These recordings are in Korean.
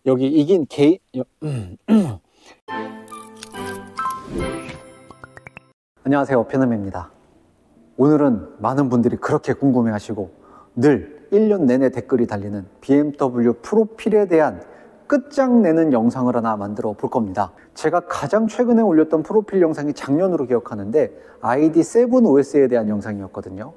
여기 이긴 개인 안녕하세요, 피너맨입니다. 오늘은 많은 분들이 그렇게 궁금해 하시고 늘 1년 내내 댓글이 달리는 BMW 프로필에 대한 끝장내는 영상을 하나 만들어 볼 겁니다. 제가 가장 최근에 올렸던 프로필 영상이 작년으로 기억하는데 ID7OS에 대한 영상이었거든요.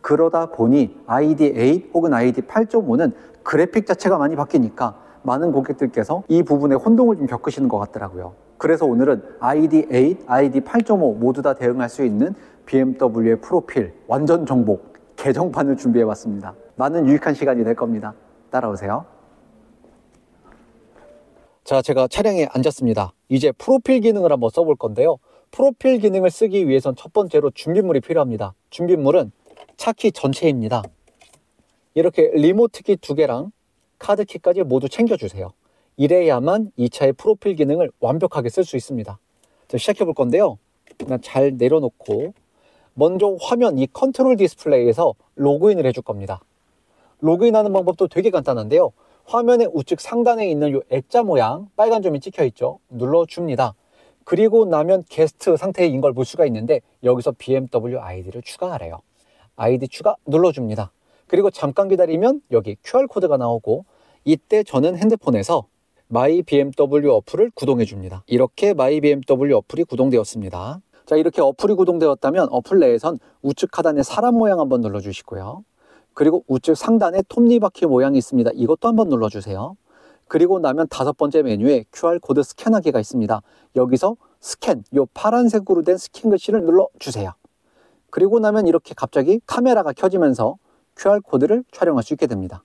그러다 보니 ID8 혹은 ID 8.5는 그래픽 자체가 많이 바뀌니까 많은 고객들께서 이 부분에 혼동을 좀 겪으시는 것 같더라고요. 그래서 오늘은 ID8, ID 8.5 모두 다 대응할 수 있는 BMW의 프로필 완전 정복 개정판을 준비해 봤습니다. 많은 유익한 시간이 될 겁니다. 따라오세요. 자, 제가 차량에 앉았습니다. 이제 프로필 기능을 한번 써볼 건데요. 프로필 기능을 쓰기 위해선 첫 번째로 준비물이 필요합니다. 준비물은 차키 전체입니다. 이렇게 리모트키 2개랑 카드키까지 모두 챙겨주세요. 이래야만 이 차의 프로필 기능을 완벽하게 쓸 수 있습니다. 자, 시작해 볼 건데요. 그냥 잘 내려놓고 먼저 화면 이 컨트롤 디스플레이에서 로그인을 해줄 겁니다. 로그인하는 방법도 되게 간단한데요. 화면의 우측 상단에 있는 이 액자 모양 빨간 점이 찍혀 있죠. 눌러줍니다. 그리고 나면 게스트 상태인 걸 볼 수가 있는데 여기서 BMW 아이디를 추가하래요. 아이디 추가 눌러줍니다. 그리고 잠깐 기다리면 여기 QR코드가 나오고 이때 저는 핸드폰에서 마이 BMW 어플을 구동해 줍니다. 이렇게 마이 BMW 어플이 구동되었습니다. 자, 이렇게 어플이 구동되었다면 어플 내에선 우측 하단에 사람 모양 한번 눌러주시고요. 그리고 우측 상단에 톱니바퀴 모양이 있습니다. 이것도 한번 눌러주세요. 그리고 나면 5번째 메뉴에 QR코드 스캔하기가 있습니다. 여기서 스캔, 요 파란색으로 된 스캔 글씨를 눌러주세요. 그리고 나면 이렇게 갑자기 카메라가 켜지면서 QR코드를 촬영할 수 있게 됩니다.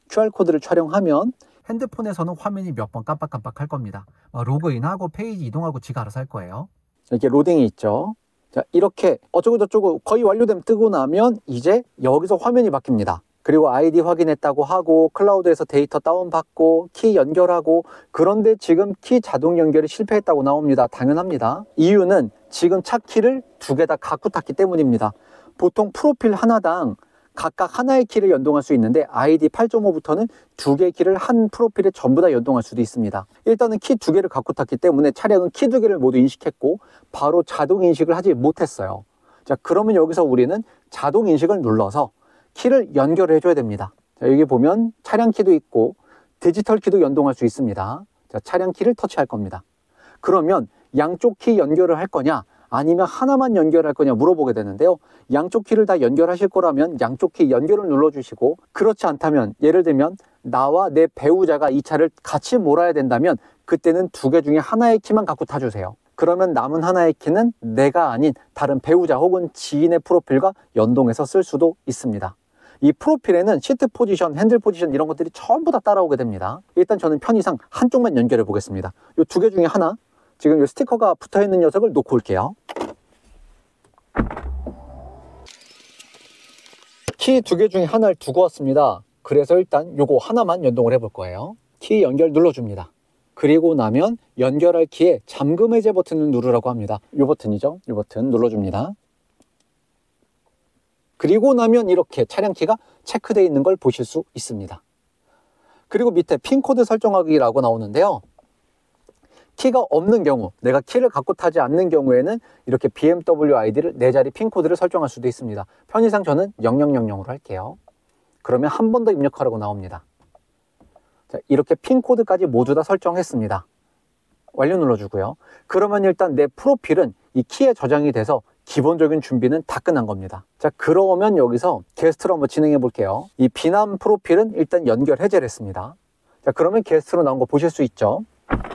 QR코드를 촬영하면 핸드폰에서는 화면이 몇 번 깜빡깜빡 할 겁니다. 로그인하고 페이지 이동하고 지가 알아서 할 거예요. 이렇게 로딩이 있죠. 자, 이렇게 어쩌고저쩌고 거의 완료되면 뜨고 나면 이제 여기서 화면이 바뀝니다. 그리고 아이디 확인했다고 하고 클라우드에서 데이터 다운받고 키 연결하고 그런데 지금 키 자동 연결이 실패했다고 나옵니다. 당연합니다. 이유는 지금 차 키를 2개 다 갖고 탔기 때문입니다. 보통 프로필 하나당 각각 하나의 키를 연동할 수 있는데 ID 8.5부터는 2개의 키를 한 프로필에 전부 다 연동할 수도 있습니다. 일단은 키 2개를 갖고 탔기 때문에 차량은 키 2개를 모두 인식했고 바로 자동 인식을 하지 못했어요. 자, 그러면 여기서 우리는 자동 인식을 눌러서 키를 연결해 줘야 됩니다. 자, 여기 보면 차량 키도 있고 디지털 키도 연동할 수 있습니다. 자, 차량 키를 터치할 겁니다. 그러면 양쪽 키 연결을 할 거냐 아니면 하나만 연결할 거냐 물어보게 되는데요. 양쪽 키를 다 연결하실 거라면 양쪽 키 연결을 눌러주시고 그렇지 않다면 예를 들면 나와 내 배우자가 이 차를 같이 몰아야 된다면 그때는 2개 중에 하나의 키만 갖고 타주세요. 그러면 남은 하나의 키는 내가 아닌 다른 배우자 혹은 지인의 프로필과 연동해서 쓸 수도 있습니다. 이 프로필에는 시트 포지션, 핸들 포지션 이런 것들이 전부 다 따라오게 됩니다. 일단 저는 편의상 한쪽만 연결해 보겠습니다. 이 2개 중에 하나 지금 이 스티커가 붙어있는 녀석을 놓고 올게요. 키 2개 중에 하나를 두고 왔습니다. 그래서 일단 요거 하나만 연동을 해볼 거예요. 키 연결 눌러줍니다. 그리고 나면 연결할 키에 잠금 해제 버튼을 누르라고 합니다. 요 버튼이죠. 요 버튼 눌러줍니다. 그리고 나면 이렇게 차량 키가 체크되어 있는 걸 보실 수 있습니다. 그리고 밑에 핀코드 설정하기라고 나오는데요. 키가 없는 경우, 내가 키를 갖고 타지 않는 경우에는 이렇게 BMW 아이디를 4자리 핀코드를 설정할 수도 있습니다. 편의상 저는 0000으로 할게요. 그러면 한 번 더 입력하라고 나옵니다. 자, 이렇게 핀코드까지 모두 다 설정했습니다. 완료 눌러주고요. 그러면 일단 내 프로필은 이 키에 저장이 돼서 기본적인 준비는 다 끝난 겁니다. 자, 그러면 여기서 게스트로 한번 진행해 볼게요. 이 비난 프로필은 일단 연결 해제를 했습니다. 자, 그러면 게스트로 나온 거 보실 수 있죠.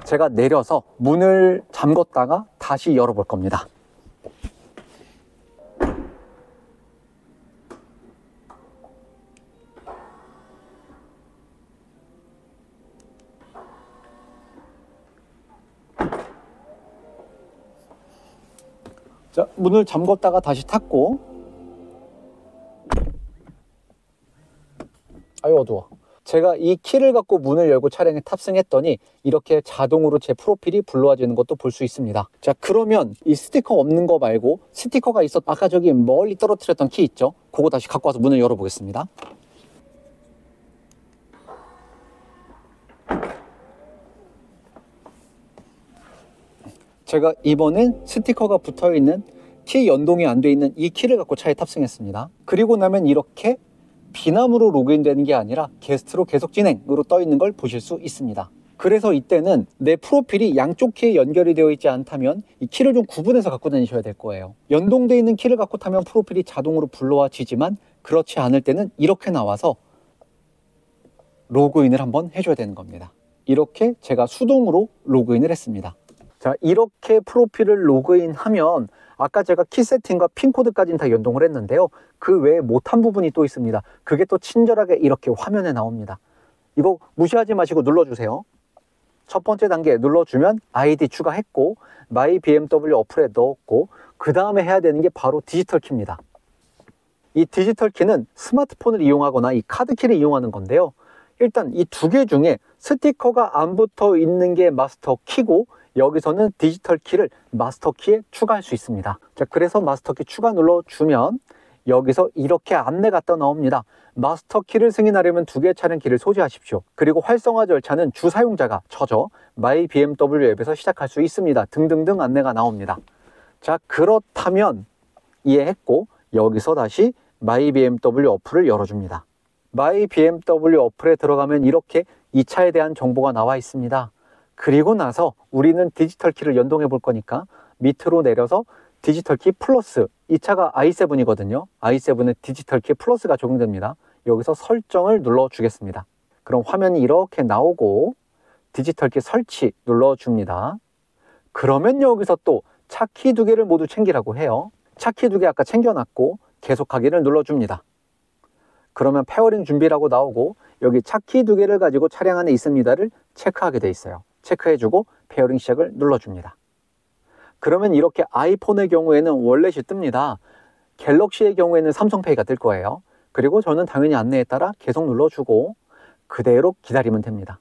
제가 내려서 문을 잠궜다가 다시 열어볼 겁니다. 자, 문을 잠궜다가 다시 탔고 아유 어두워. 제가 이 키를 갖고 문을 열고 차량에 탑승했더니 이렇게 자동으로 제 프로필이 불러와지는 것도 볼 수 있습니다. 자, 그러면 이 스티커 없는 거 말고 스티커가 아까 저기 멀리 떨어뜨렸던 키 있죠? 그거 다시 갖고 와서 문을 열어보겠습니다. 제가 이번엔 스티커가 붙어있는 키 연동이 안 돼 있는 이 키를 갖고 차에 탑승했습니다. 그리고 나면 이렇게 비남으로 로그인 되는 게 아니라 게스트로 계속 진행으로 떠 있는 걸 보실 수 있습니다. 그래서 이때는 내 프로필이 양쪽 키에 연결이 되어 있지 않다면 이 키를 좀 구분해서 갖고 다니셔야 될 거예요. 연동되어 있는 키를 갖고 타면 프로필이 자동으로 불러와지지만 그렇지 않을 때는 이렇게 나와서 로그인을 한번 해줘야 되는 겁니다. 이렇게 제가 수동으로 로그인을 했습니다. 자, 이렇게 프로필을 로그인하면 아까 제가 키 세팅과 핀코드까지는 다 연동을 했는데요. 그 외에 못한 부분이 또 있습니다. 그게 또 친절하게 이렇게 화면에 나옵니다. 이거 무시하지 마시고 눌러주세요. 첫 번째 단계 눌러주면 아이디 추가했고 마이 BMW 어플에 넣었고 그 다음에 해야 되는 게 바로 디지털 키입니다. 이 디지털 키는 스마트폰을 이용하거나 이 카드키를 이용하는 건데요. 일단 이 두 개 중에 스티커가 안 붙어 있는 게 마스터 키고 여기서는 디지털 키를 마스터 키에 추가할 수 있습니다. 자, 그래서 마스터 키 추가 눌러주면 여기서 이렇게 안내가 떠 나옵니다. 마스터 키를 승인하려면 두 개의 차량 키를 소지하십시오. 그리고 활성화 절차는 주 사용자가 저저 마이 BMW 앱에서 시작할 수 있습니다. 등등등 안내가 나옵니다. 자, 그렇다면 이해했고 여기서 다시 마이 BMW 어플을 열어줍니다. 마이 BMW 어플에 들어가면 이렇게 이 차에 대한 정보가 나와 있습니다. 그리고 나서 우리는 디지털 키를 연동해 볼 거니까 밑으로 내려서 디지털 키 플러스, 이 차가 i7이거든요. i7에 디지털 키 플러스가 적용됩니다. 여기서 설정을 눌러주겠습니다. 그럼 화면이 이렇게 나오고 디지털 키 설치 눌러줍니다. 그러면 여기서 또 차 키 두 개를 모두 챙기라고 해요. 차 키 두 개 아까 챙겨놨고 계속하기를 눌러줍니다. 그러면 페어링 준비라고 나오고 여기 차 키 두 개를 가지고 차량 안에 있습니다를 체크하게 돼 있어요. 체크해주고 페어링 시작을 눌러줍니다. 그러면 이렇게 아이폰의 경우에는 월렛이 뜹니다. 갤럭시의 경우에는 삼성페이가 뜰 거예요. 그리고 저는 당연히 안내에 따라 계속 눌러주고 그대로 기다리면 됩니다.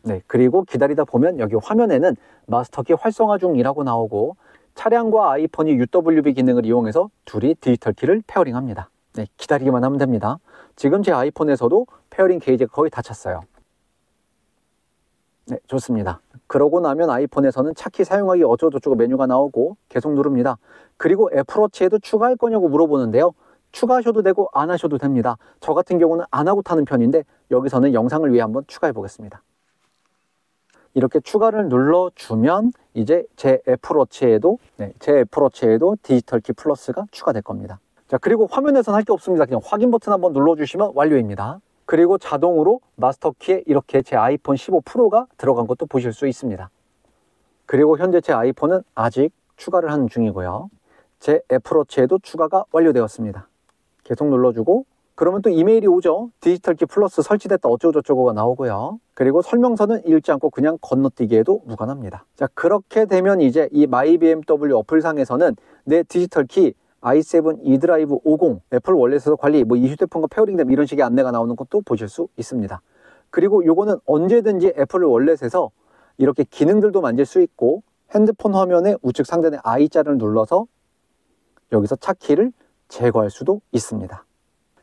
네, 그리고 기다리다 보면 여기 화면에는 마스터키 활성화 중이라고 나오고 차량과 아이폰이 UWB 기능을 이용해서 둘이 디지털 키를 페어링합니다. 네, 기다리기만 하면 됩니다. 지금 제 아이폰에서도 페어링 게이지가 거의 다 찼어요. 네, 좋습니다. 그러고 나면 아이폰에서는 차키 사용하기 어쩌고저쩌고 메뉴가 나오고 계속 누릅니다. 그리고 애플워치에도 추가할 거냐고 물어보는데요. 추가하셔도 되고 안 하셔도 됩니다. 저 같은 경우는 안 하고 타는 편인데 여기서는 영상을 위해 한번 추가해 보겠습니다. 이렇게 추가를 눌러주면 이제 제 애플워치에도 디지털 키 플러스가 추가될 겁니다. 자, 그리고 화면에서는 할 게 없습니다. 그냥 확인 버튼 한번 눌러주시면 완료입니다. 그리고 자동으로 마스터키에 이렇게 제 아이폰 15 프로가 들어간 것도 보실 수 있습니다. 그리고 현재 제 아이폰은 아직 추가를 하는 중이고요. 제 애플워치에도 추가가 완료되었습니다. 계속 눌러주고 그러면 또 이메일이 오죠. 디지털 키 플러스 설치됐다 어쩌고저쩌고가 나오고요. 그리고 설명서는 읽지 않고 그냥 건너뛰기에도 무관합니다. 자, 그렇게 되면 이제 이 마이 BMW 어플상에서는 내 디지털 키 i7 eDrive 50 애플 월렛에서 관리, 이 휴대폰과 페어링됨 이런 식의 안내가 나오는 것도 보실 수 있습니다. 그리고 요거는 언제든지 애플 월렛에서 이렇게 기능들도 만질 수 있고 핸드폰 화면의 우측 상단의 I자를 눌러서 여기서 차 키를 제거할 수도 있습니다.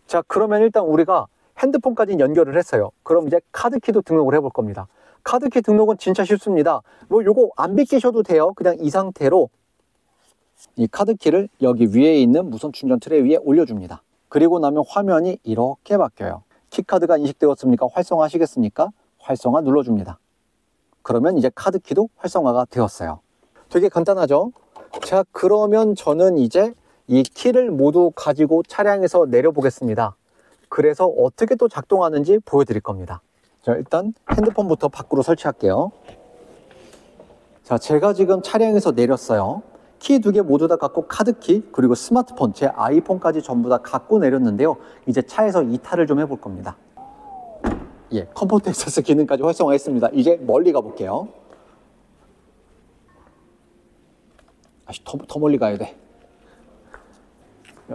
자, 그러면 일단 우리가 핸드폰까지 연결을 했어요. 그럼 이제 카드키도 등록을 해볼 겁니다. 카드키 등록은 진짜 쉽습니다. 요거 안 비키셔도 돼요. 그냥 이 상태로 이 카드키를 여기 위에 있는 무선 충전 트레이 위에 올려줍니다. 그리고 나면 화면이 이렇게 바뀌어요. 키카드가 인식되었습니까? 활성화하시겠습니까? 활성화 눌러줍니다. 그러면 이제 카드키도 활성화가 되었어요. 되게 간단하죠? 자, 그러면 저는 이제 이 키를 모두 가지고 차량에서 내려보겠습니다. 그래서 어떻게 또 작동하는지 보여드릴 겁니다. 자, 일단 핸드폰부터 밖으로 설치할게요. 자, 제가 지금 차량에서 내렸어요. 키 두 개 모두 다 갖고 카드키 그리고 스마트폰, 제 아이폰까지 전부 다 갖고 내렸는데요. 이제 차에서 이탈을 좀 해볼 겁니다. 예, 컴포트 액세스 기능까지 활성화했습니다. 이제 멀리 가볼게요. 더 멀리 가야 돼.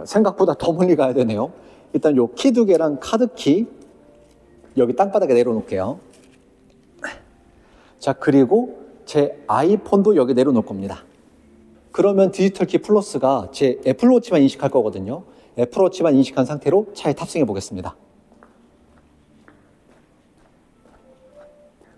생각보다 더 멀리 가야 되네요. 일단 요 키 두 개랑 카드키 여기 땅바닥에 내려놓을게요. 자, 그리고 제 아이폰도 여기 내려놓을 겁니다. 그러면 디지털 키 플러스가 제 애플워치만 인식할 거거든요. 애플워치만 인식한 상태로 차에 탑승해 보겠습니다.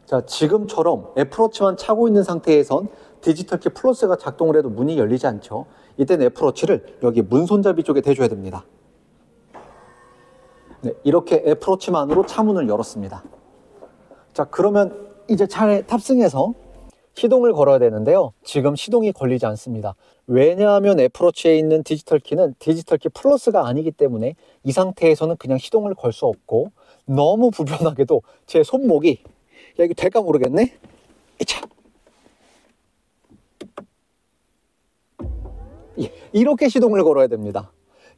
자, 지금처럼 애플워치만 차고 있는 상태에선 디지털 키 플러스가 작동을 해도 문이 열리지 않죠. 이때는 애플워치를 여기 문 손잡이 쪽에 대줘야 됩니다. 네, 이렇게 애플워치만으로 차 문을 열었습니다. 자, 그러면 이제 차에 탑승해서 시동을 걸어야 되는데요. 지금 시동이 걸리지 않습니다. 왜냐하면 애플워치에 있는 디지털 키는 디지털 키 플러스가 아니기 때문에 이 상태에서는 그냥 시동을 걸 수 없고, 너무 불편하게도 제 손목이, 야, 이거 될까 모르겠네? 차. 이렇게 시동을 걸어야 됩니다.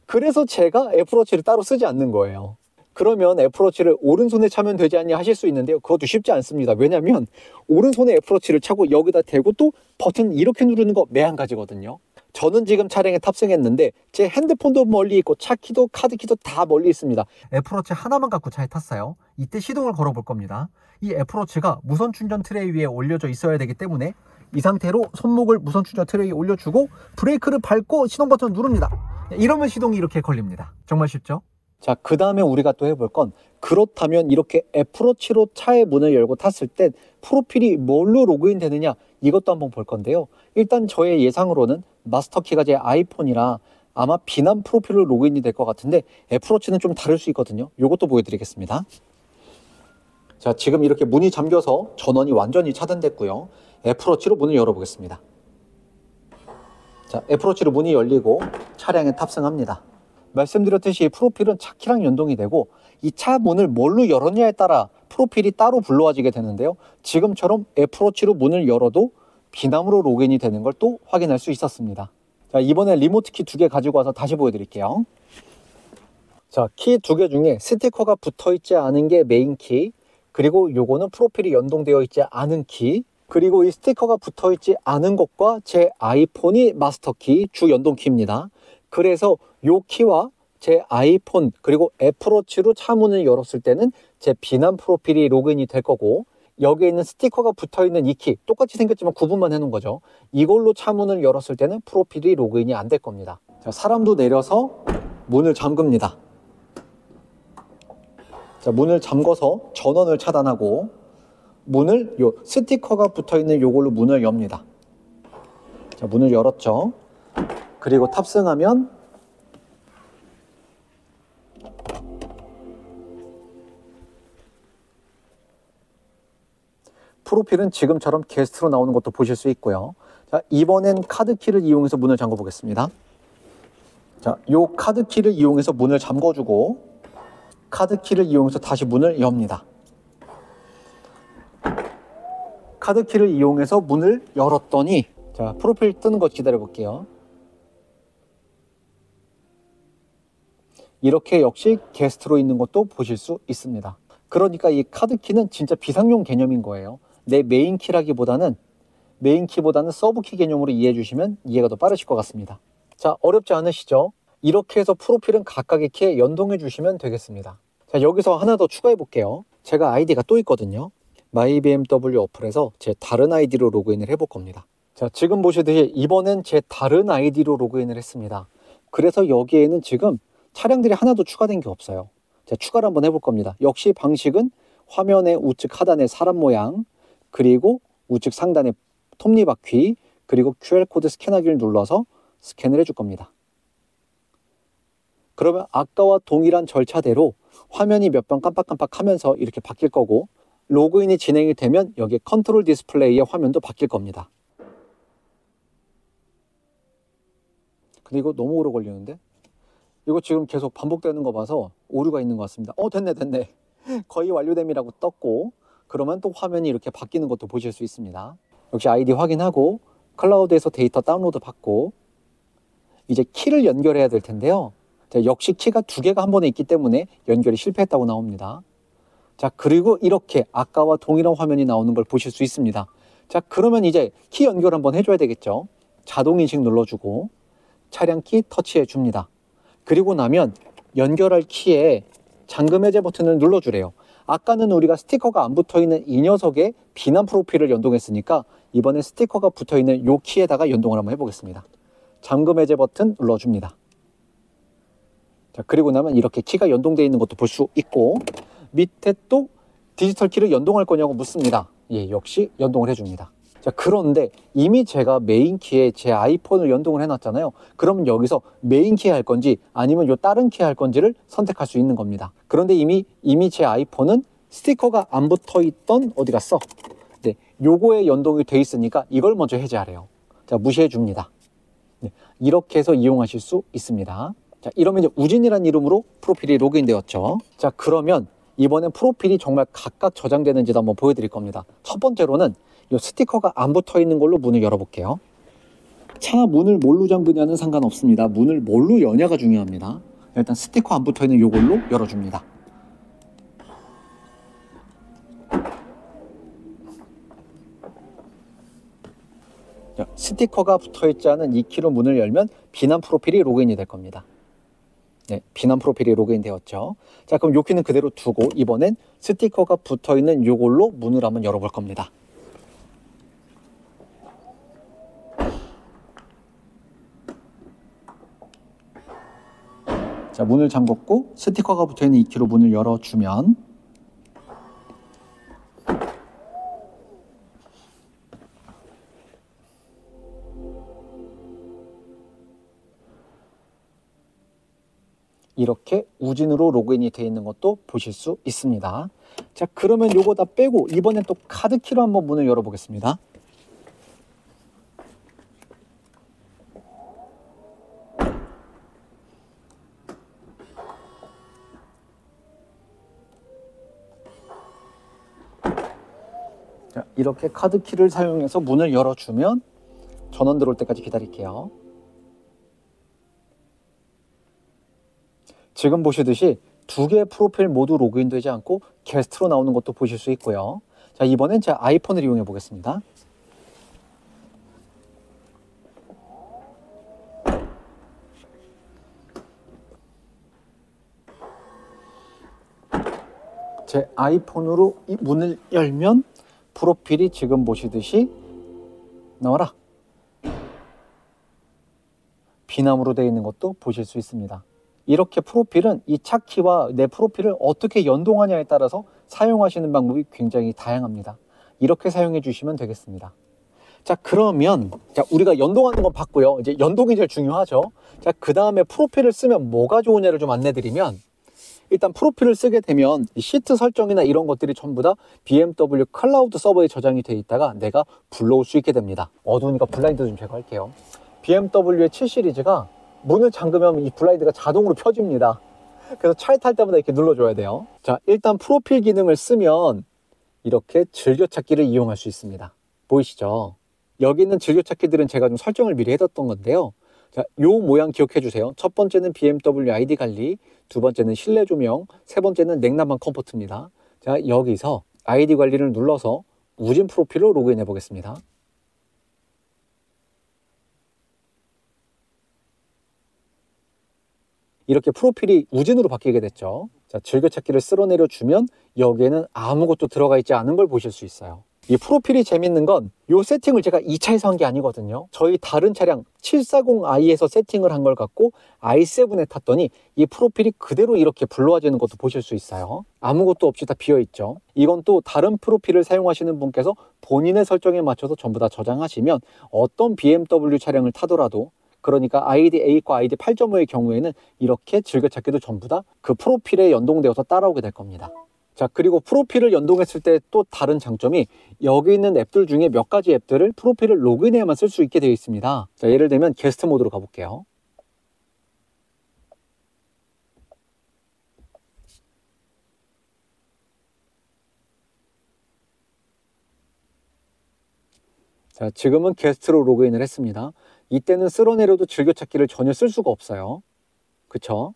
그래서 제가 애플워치를 따로 쓰지 않는 거예요. 그러면 애플워치를 오른손에 차면 되지 않냐 하실 수 있는데요. 그것도 쉽지 않습니다. 왜냐면 오른손에 애플워치를 차고 여기다 대고 또 버튼 이렇게 누르는 거 매한가지거든요. 저는 지금 차량에 탑승했는데 제 핸드폰도 멀리 있고 차키도 카드키도 다 멀리 있습니다. 애플워치 하나만 갖고 차에 탔어요. 이때 시동을 걸어 볼 겁니다. 이 애플워치가 무선 충전 트레이 위에 올려져 있어야 되기 때문에 이 상태로 손목을 무선 충전 트레이에 올려주고 브레이크를 밟고 시동 버튼을 누릅니다. 이러면 시동이 이렇게 걸립니다. 정말 쉽죠? 자, 그 다음에 우리가 또 해볼 건, 그렇다면 이렇게 애플워치로 차의 문을 열고 탔을 땐 프로필이 뭘로 로그인 되느냐, 이것도 한번 볼 건데요. 일단 저의 예상으로는 마스터키가 제 아이폰이라 아마 비난 프로필로 로그인이 될 것 같은데, 애플워치는 좀 다를 수 있거든요. 이것도 보여드리겠습니다. 자, 지금 이렇게 문이 잠겨서 전원이 완전히 차단됐고요. 애플워치로 문을 열어보겠습니다. 자, 애플워치로 문이 열리고 차량에 탑승합니다. 말씀드렸듯이 프로필은 차키랑 연동이 되고, 이 차 문을 뭘로 열었냐에 따라 프로필이 따로 불러와지게 되는데요. 지금처럼 애플워치로 문을 열어도 비남으로 로그인이 되는 걸 또 확인할 수 있었습니다. 자, 이번에 리모트 키 2개 가지고 와서 다시 보여드릴게요. 자, 키 2개 중에 스티커가 붙어 있지 않은 게 메인 키, 그리고 요거는 프로필이 연동되어 있지 않은 키, 그리고 이 스티커가 붙어 있지 않은 것과 제 아이폰이 마스터 키, 주 연동 키입니다. 그래서 요 키와 제 아이폰 그리고 애플워치로 차 문을 열었을 때는 제 비난 프로필이 로그인이 될 거고, 여기에 있는 스티커가 붙어 있는 이 키, 똑같이 생겼지만 구분만 해놓은 거죠. 이걸로 차 문을 열었을 때는 프로필이 로그인이 안 될 겁니다. 자, 사람도 내려서 문을 잠급니다. 자, 문을 잠궈서 전원을 차단하고 문을, 요 스티커가 붙어 있는 요걸로 문을 엽니다. 자, 문을 열었죠. 그리고 탑승하면 프로필은 지금처럼 게스트로 나오는 것도 보실 수 있고요. 자, 이번엔 카드키를 이용해서 문을 잠궈 보겠습니다. 자, 요 카드키를 이용해서 문을 잠궈주고 카드키를 이용해서 다시 문을 엽니다. 카드키를 이용해서 문을 열었더니, 자, 프로필 뜨는 거 기다려 볼게요. 이렇게 역시 게스트로 있는 것도 보실 수 있습니다. 그러니까 이 카드키는 진짜 비상용 개념인 거예요. 내 메인 키보다는 서브키 개념으로 이해해 주시면 이해가 더 빠르실 것 같습니다. 자, 어렵지 않으시죠? 이렇게 해서 프로필은 각각의 키에 연동해 주시면 되겠습니다. 자, 여기서 하나 더 추가해 볼게요. 제가 아이디가 또 있거든요. 마이BMW 어플에서 제 다른 아이디로 로그인을 해볼 겁니다. 자, 지금 보시듯이 이번엔 제 다른 아이디로 로그인을 했습니다. 그래서 여기에는 지금 차량들이 하나도 추가된 게 없어요. 자, 추가를 한번 해볼 겁니다. 역시 방식은 화면의 우측 하단에 사람 모양, 그리고 우측 상단에 톱니바퀴, 그리고 QR코드 스캔하기를 눌러서 스캔을 해줄 겁니다. 그러면 아까와 동일한 절차대로 화면이 몇 번 깜빡깜빡 하면서 이렇게 바뀔 거고, 로그인이 진행이 되면 여기 컨트롤 디스플레이의 화면도 바뀔 겁니다. 근데 이거 너무 오래 걸리는데? 이거 지금 계속 반복되는 거 봐서 오류가 있는 것 같습니다. 됐네. 거의 완료됨이라고 떴고, 그러면 또 화면이 이렇게 바뀌는 것도 보실 수 있습니다. 역시 아이디 확인하고 클라우드에서 데이터 다운로드 받고 이제 키를 연결해야 될 텐데요. 자, 역시 키가 2개가 한 번에 있기 때문에 연결이 실패했다고 나옵니다. 자, 그리고 이렇게 아까와 동일한 화면이 나오는 걸 보실 수 있습니다. 자, 그러면 이제 키 연결 한번 해줘야 되겠죠. 자동인식 눌러주고 차량 키 터치해 줍니다. 그리고 나면 연결할 키에 잠금 해제 버튼을 눌러주래요. 아까는 우리가 스티커가 안 붙어있는 이 녀석에 비난 프로필을 연동했으니까 이번에 스티커가 붙어있는 이 키에다가 연동을 한번 해보겠습니다. 잠금 해제 버튼 눌러줍니다. 자, 그리고 나면 이렇게 키가 연동되어 있는 것도 볼 수 있고, 밑에 또 디지털 키를 연동할 거냐고 묻습니다. 예, 역시 연동을 해줍니다. 자, 그런데 이미 제가 메인키에 제 아이폰을 연동을 해놨잖아요. 그러면 여기서 메인키에 할 건지 아니면 요 다른 키에 할 건지를 선택할 수 있는 겁니다. 그런데 이미 제 아이폰은 스티커가 안 붙어있던 어디 갔어? 네, 요거에 연동이 돼 있으니까 이걸 먼저 해제하래요. 자, 무시해 줍니다. 네, 이렇게 해서 이용하실 수 있습니다. 자, 이러면 이제 우진이라는 이름으로 프로필이 로그인되었죠. 자, 그러면 이번엔 프로필이 정말 각각 저장되는지도 한번 보여드릴 겁니다. 첫 번째로는 이 스티커가 안 붙어 있는 걸로 문을 열어볼게요. 차 문을 뭘로 잠그냐는 상관없습니다. 문을 뭘로 여냐가 중요합니다. 일단 스티커 안 붙어 있는 이걸로 열어줍니다. 자, 스티커가 붙어 있지 않은 이 키로 문을 열면 비난 프로필이 로그인이 될 겁니다. 네, 비난 프로필이 로그인 되었죠. 자, 그럼 요 키는 그대로 두고 이번엔 스티커가 붙어 있는 요걸로 문을 한번 열어볼 겁니다. 자, 문을 잠궜고 스티커가 붙어있는 이 키로 문을 열어주면 이렇게 우진으로 로그인이 되어 있는 것도 보실 수 있습니다. 자, 그러면 요거 다 빼고 이번엔 또 카드키로 한번 문을 열어보겠습니다. 자, 이렇게 카드키를 사용해서 문을 열어주면 전원 들어올 때까지 기다릴게요. 지금 보시듯이 두 개의 프로필 모두 로그인 되지 않고 게스트로 나오는 것도 보실 수 있고요. 자, 이번엔 제 아이폰을 이용해 보겠습니다. 제 아이폰으로 이 문을 열면 프로필이 지금 보시듯이 나와라. 비남으로 되어 있는 것도 보실 수 있습니다. 이렇게 프로필은 이 차키와 내 프로필을 어떻게 연동하냐에 따라서 사용하시는 방법이 굉장히 다양합니다. 이렇게 사용해 주시면 되겠습니다. 자, 그러면 자, 우리가 연동하는 건 봤고요. 이제 연동이 제일 중요하죠. 자, 그 다음에 프로필을 쓰면 뭐가 좋으냐를 좀 안내드리면, 일단 프로필을 쓰게 되면 시트 설정이나 이런 것들이 전부 다 BMW 클라우드 서버에 저장이 되어 있다가 내가 불러올 수 있게 됩니다. 어두우니까 블라인드 좀 제거할게요. BMW의 7 시리즈가 문을 잠그면 이 블라인드가 자동으로 펴집니다. 그래서 차에 탈 때마다 이렇게 눌러줘야 돼요. 자, 일단 프로필 기능을 쓰면 이렇게 즐겨찾기를 이용할 수 있습니다. 보이시죠? 여기 있는 즐겨찾기들은 제가 좀 설정을 미리 해뒀던 건데요. 자, 요 모양 기억해 주세요. 첫 번째는 BMW ID 관리, 두 번째는 실내 조명, 세 번째는 냉난방 컴포트입니다. 자, 여기서 ID 관리를 눌러서 우진 프로필로 로그인해 보겠습니다. 이렇게 프로필이 우진으로 바뀌게 됐죠. 자, 즐겨찾기를 쓸어내려 주면 여기에는 아무것도 들어가 있지 않은 걸 보실 수 있어요. 이 프로필이 재밌는 건 이 세팅을 제가 이 차에서 한 게 아니거든요. 저희 다른 차량 740i에서 세팅을 한 걸 갖고 i7에 탔더니 이 프로필이 그대로 이렇게 불러와지는 것도 보실 수 있어요. 아무것도 없이 다 비어있죠. 이건 또 다른 프로필을 사용하시는 분께서 본인의 설정에 맞춰서 전부 다 저장하시면 어떤 BMW 차량을 타더라도, 그러니까 ID8과 ID 8.5의 경우에는 이렇게 즐겨찾기도 전부 다 그 프로필에 연동되어서 따라오게 될 겁니다. 자, 그리고 프로필을 연동했을 때 또 다른 장점이 여기 있는 앱들 중에 몇 가지 앱들을 프로필을 로그인해야만 쓸 수 있게 되어 있습니다. 자, 예를 들면 게스트 모드로 가볼게요. 자, 지금은 게스트로 로그인을 했습니다. 이때는 쓸어내려도 즐겨찾기를 전혀 쓸 수가 없어요. 그쵸?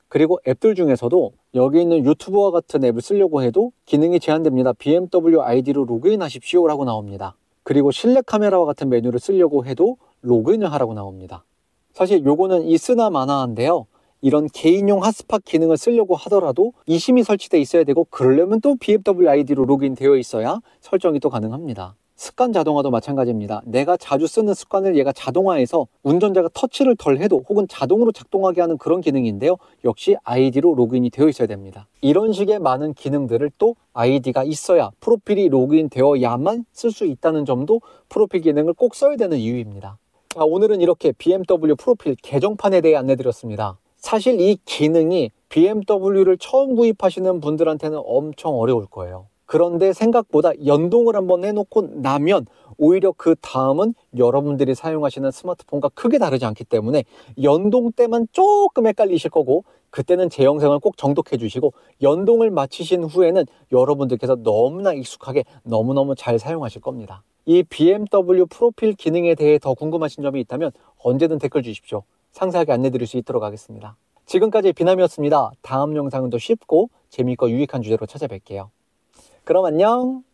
그리고 앱들 중에서도 여기 있는 유튜브와 같은 앱을 쓰려고 해도 기능이 제한됩니다. BMW 아이디로 로그인 하십시오 라고 나옵니다. 그리고 실내 카메라와 같은 메뉴를 쓰려고 해도 로그인을 하라고 나옵니다. 사실 요거는 있으나 마나한데요. 이런 개인용 핫스팟 기능을 쓰려고 하더라도 이심이 설치되어 있어야 되고, 그러려면 또 BMW 아이디로 로그인 되어 있어야 설정이 또 가능합니다. 습관 자동화도 마찬가지입니다. 내가 자주 쓰는 습관을 얘가 자동화해서 운전자가 터치를 덜 해도 혹은 자동으로 작동하게 하는 그런 기능인데요. 역시 아이디로 로그인이 되어 있어야 됩니다. 이런 식의 많은 기능들을 또 아이디가 있어야 프로필이 로그인 되어야만 쓸 수 있다는 점도 프로필 기능을 꼭 써야 되는 이유입니다. 자, 오늘은 이렇게 BMW 프로필 개정판에 대해 안내드렸습니다. 사실 이 기능이 BMW를 처음 구입하시는 분들한테는 엄청 어려울 거예요. 그런데 생각보다 연동을 한번 해놓고 나면 오히려 그 다음은 여러분들이 사용하시는 스마트폰과 크게 다르지 않기 때문에 연동 때만 조금 헷갈리실 거고, 그때는 제 영상을 꼭 정독해 주시고 연동을 마치신 후에는 여러분들께서 너무나 익숙하게 너무너무 잘 사용하실 겁니다. 이 BMW 프로필 기능에 대해 더 궁금하신 점이 있다면 언제든 댓글 주십시오. 상세하게 안내 드릴 수 있도록 하겠습니다. 지금까지 비남이었습니다. 다음 영상은 더 쉽고 재미있고 유익한 주제로 찾아뵐게요. 그럼 안녕.